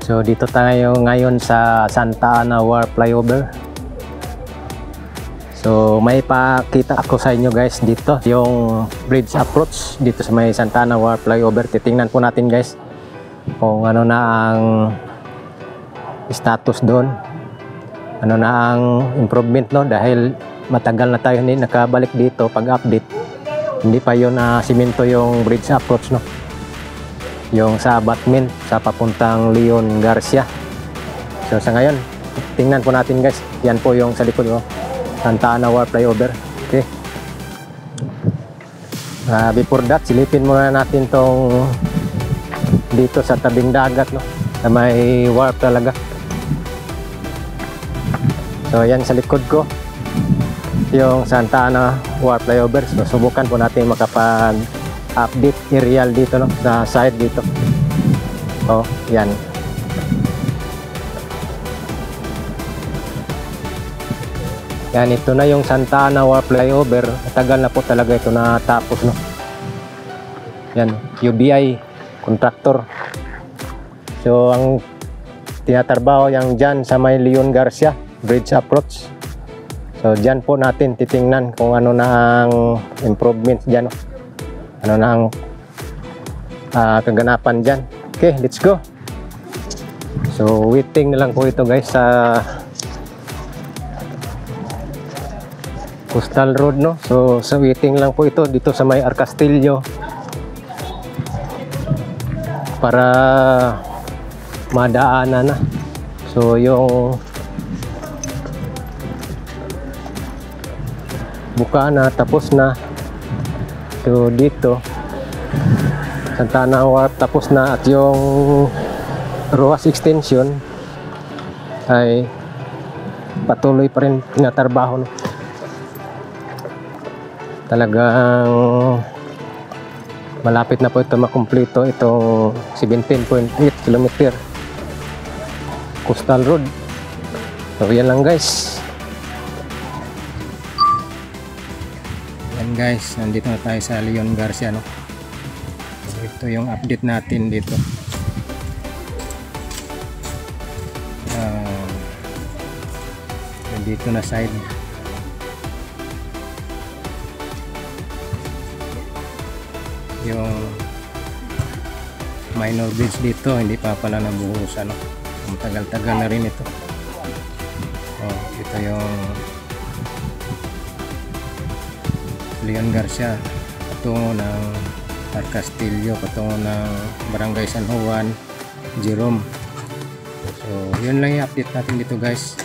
So dito tayo ngayon sa Santa Ana War Flyover. So may pakita ako sa inyo guys dito, yung bridge approach dito sa may Santa Ana War Flyover. Titingnan po natin guys kung ano na ang status doon, ano na ang improvement, no, dahil matagal na tayo hindi nakabalik dito. Pag-update, hindi pa yun simento yung bridge approach, no, yung sa Batmin sa papuntang Leon Garcia. So sa ngayon tingnan po natin guys, yan po yung sa likod, Santa Ana War Flyover. Okay, before that silipin muna natin tong dito sa tabing dagat, no, na may warp talaga. So yan sa likod ko yung Santa Ana War Flyover. So subukan po natin makapag-update aerial dito, no, sa side dito. Oh, yan. Yan, ito na yung Santa Ana War Flyover. Matagal na po talaga ito natapos, no. Yan, UBI contractor. So ang tinatrabaho yung dyan sa may Leon Garcia bridge approach. So dyan po natin titingnan kung ano na ang improvements dyan, no? Ano na ang kaganapan dyan. Okay, let's go. So waiting na lang po ito guys sa Coastal Road, no. So waiting lang po ito dito sa may Arcastillo para madaanan na. So yung buka na, tapos na. So dito Santa Ana War tapos na, at yung Roas extension ay patuloy pa rin tinatrabaho, no. Talagang malapit na po ito makumpleto, itong 17.8 km Coastal Road. So yan lang guys. Yan guys, nandito na tayo sa Leon Garcia, no. So ito yung update natin dito. Dito na side. Yung minor bridge dito hindi pa pala nabuhusan, no. Matagal-tagal na rin ito. Oh, ito yung Leon Garcia patungo ng Arcastillo, patungo ng Barangay San Juan, Jerome. So yun lang yung update natin dito guys,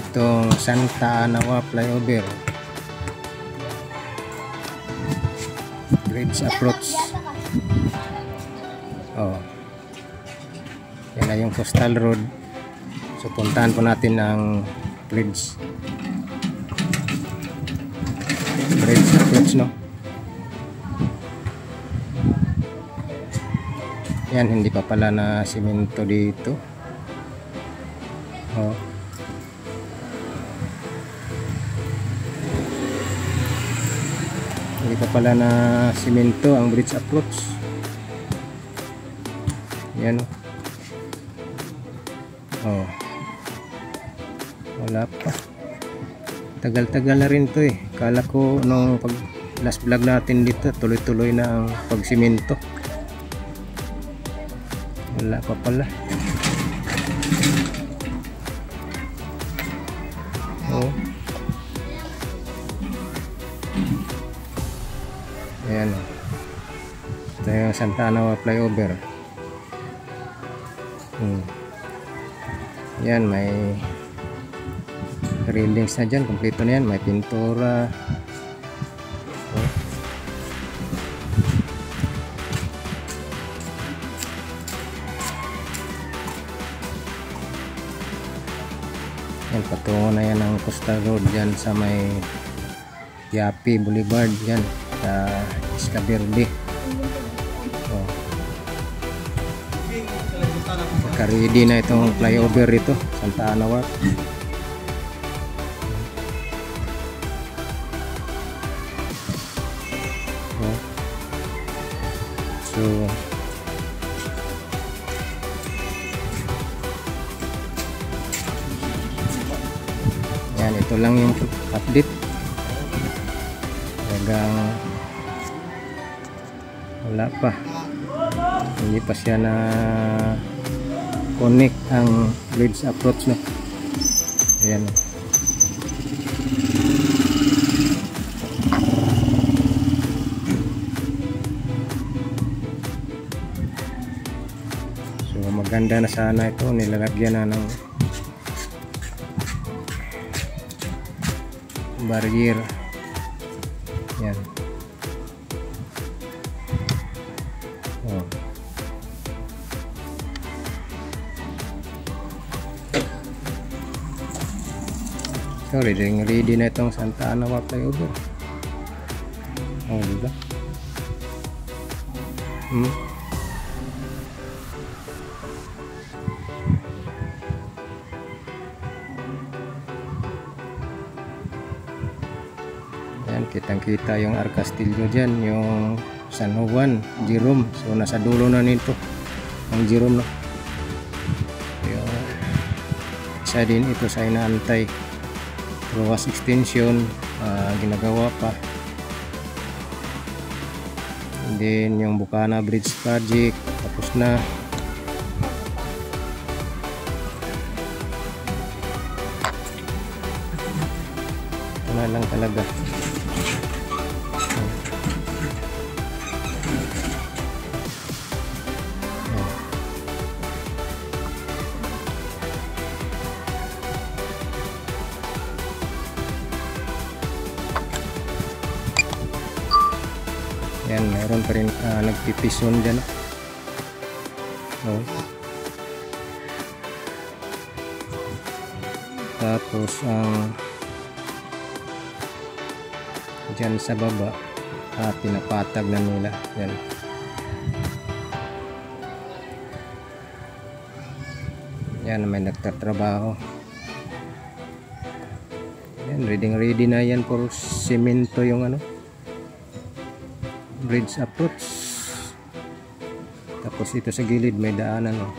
itong Santa Ana War Flyover bridge approach. Oh, yan na yung Coastal Road. So puntahan po natin ang bridge approach, no. Yan, hindi pa pala na simento dito. Oh, hindi pa pala na simento ang bridge approach. Yan, oh, wala pa. Tagal-tagal na rin to eh. Kala ko nung pag last vlog natin dito tuloy-tuloy na ang pagsimento. Wala pa pala. Oh, ayan, ito yung Santa Ana War Flyover. Yan, may railings na dyan, kompleto na yan, may pintura. Oh. Yan, patungo na yan ang Coastal Road dyan sa may Yapi Boulevard, yan sa Iscaberde. Oh. Pagka-ready na itong flyover ito, Santa Ana War. So Yan, ito lang yung update. Talagang wala pa, hindi pa siya na connect ang bridge approach, no. Ayan. So maganda na sana ito, nilalagyan na ng barrier. Yan. Oh. So ready na itong Santa Ana flyover. Oh, diba? Yan, kitang-kita yung Arcastillo dyan, yung San Juan, Jerome. So nasa dulo na nito ang Jerome, no? Yung isa din ito sa inaantay, Rojas extension, ginagawa pa. And then yung Bukana Bridge project tapos na. Ito na lang talaga. Yan, mayroon pa rin nagpipison dyan. Oh. Tapos dyan sa baba pinapatag na nila. Yan. Yan, may nagtatrabaho. Yan, ready na yan for semento yung bridge approach. Tapos ito sa gilid may daanan, oh.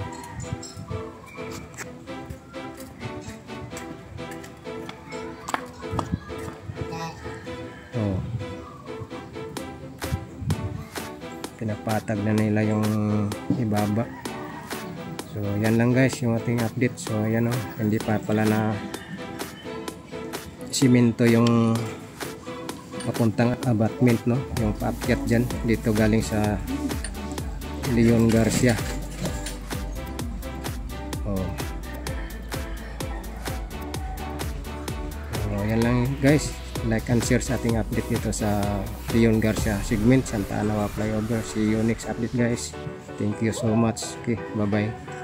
Oh. Pinapatag na nila yung ibaba. So yan lang guys yung ating update. So yan, oh, hindi pa pala na simento yung papuntang abutment, no, yung paakyat dyan dito galing sa Leon Garcia. Oh. So yan lang guys, like and share sa ating update dito sa Leon Garcia segment Santa Ana flyover. See you next update guys. Thank you so much. Okay, bye bye.